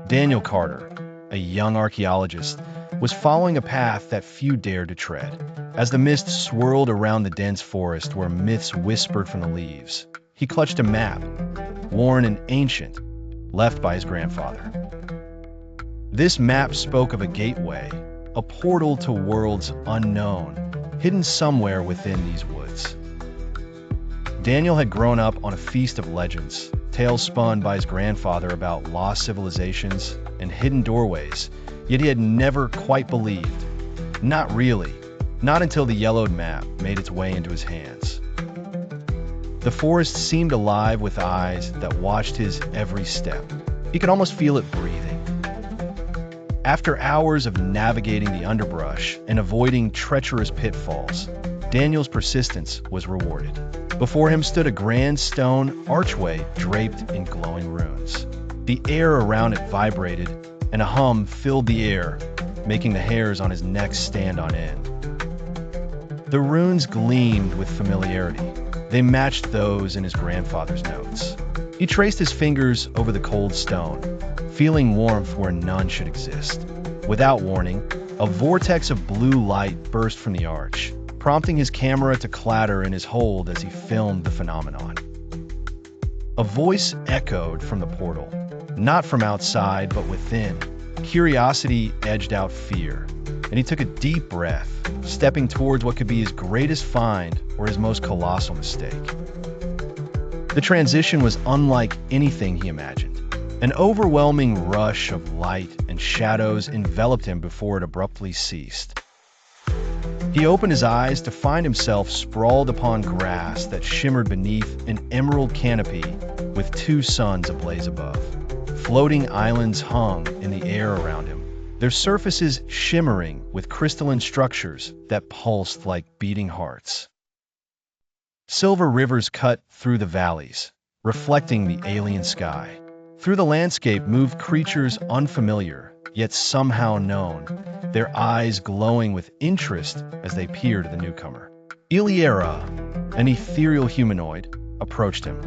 Daniel Carter, a young archaeologist, was following a path that few dared to tread. As the mist swirled around the dense forest where myths whispered from the leaves, he clutched a map, worn and ancient, left by his grandfather. This map spoke of a gateway, a portal to worlds unknown, hidden somewhere within these woods. Daniel had grown up on a feast of legends, tales spun by his grandfather about lost civilizations and hidden doorways, yet he had never quite believed. Not really, not until the yellowed map made its way into his hands. The forest seemed alive with eyes that watched his every step. He could almost feel it breathing. After hours of navigating the underbrush and avoiding treacherous pitfalls, Daniel's persistence was rewarded. Before him stood a grand stone archway draped in glowing runes. The air around it vibrated, and a hum filled the air, making the hairs on his neck stand on end. The runes gleamed with familiarity. They matched those in his grandfather's notes. He traced his fingers over the cold stone, feeling warmth where none should exist. Without warning, a vortex of blue light burst from the arch, prompting his camera to clatter in his hold as he filmed the phenomenon. A voice echoed from the portal, not from outside but within. Curiosity edged out fear, and he took a deep breath, stepping towards what could be his greatest find or his most colossal mistake. The transition was unlike anything he imagined. An overwhelming rush of light and shadows enveloped him before it abruptly ceased. He opened his eyes to find himself sprawled upon grass that shimmered beneath an emerald canopy with two suns ablaze above. Floating islands hung in the air around him, their surfaces shimmering with crystalline structures that pulsed like beating hearts. Silver rivers cut through the valleys, reflecting the alien sky. Through the landscape moved creatures unfamiliar, yet somehow known, their eyes glowing with interest as they peered at the newcomer. Iliera, an ethereal humanoid, approached him.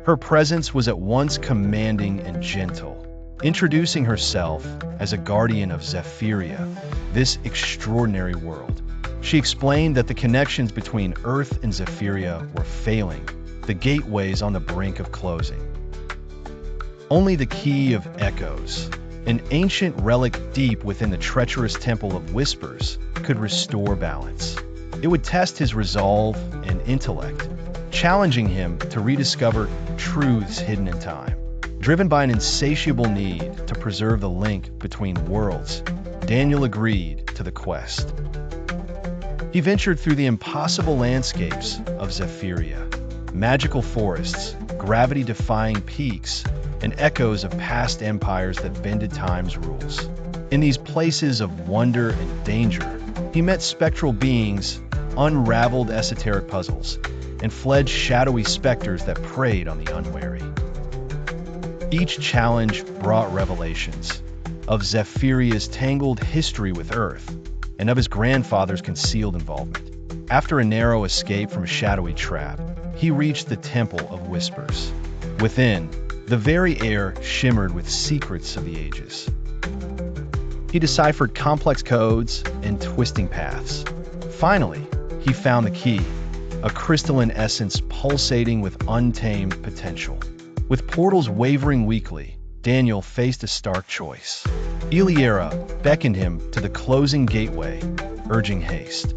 Her presence was at once commanding and gentle, introducing herself as a guardian of Zephyria, this extraordinary world. She explained that the connections between Earth and Zephyria were failing, the gateways on the brink of closing. Only the Key of Echoes, an ancient relic deep within the treacherous Temple of Whispers, could restore balance. It would test his resolve and intellect, challenging him to rediscover truths hidden in time. Driven by an insatiable need to preserve the link between worlds, Daniel agreed to the quest. He ventured through the impossible landscapes of Zephyria, magical forests, gravity-defying peaks, and echoes of past empires that bended time's rules. In these places of wonder and danger, he met spectral beings, unraveled esoteric puzzles, and fled shadowy specters that preyed on the unwary. Each challenge brought revelations of Zephyrria's tangled history with Earth and of his grandfather's concealed involvement. After a narrow escape from a shadowy trap, he reached the Temple of Whispers. Within, the very air shimmered with secrets of the ages. He deciphered complex codes and twisting paths. Finally, he found the key, a crystalline essence pulsating with untamed potential. With portals wavering weakly, Daniel faced a stark choice. Iliera beckoned him to the closing gateway, urging haste.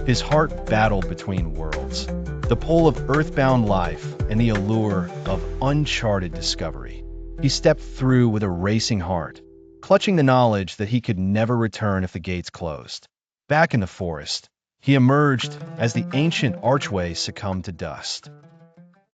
His heart battled between worlds, the pull of earthbound life and the allure of uncharted discovery. He stepped through with a racing heart, clutching the knowledge that he could never return if the gates closed. Back in the forest, he emerged as the ancient archway succumbed to dust.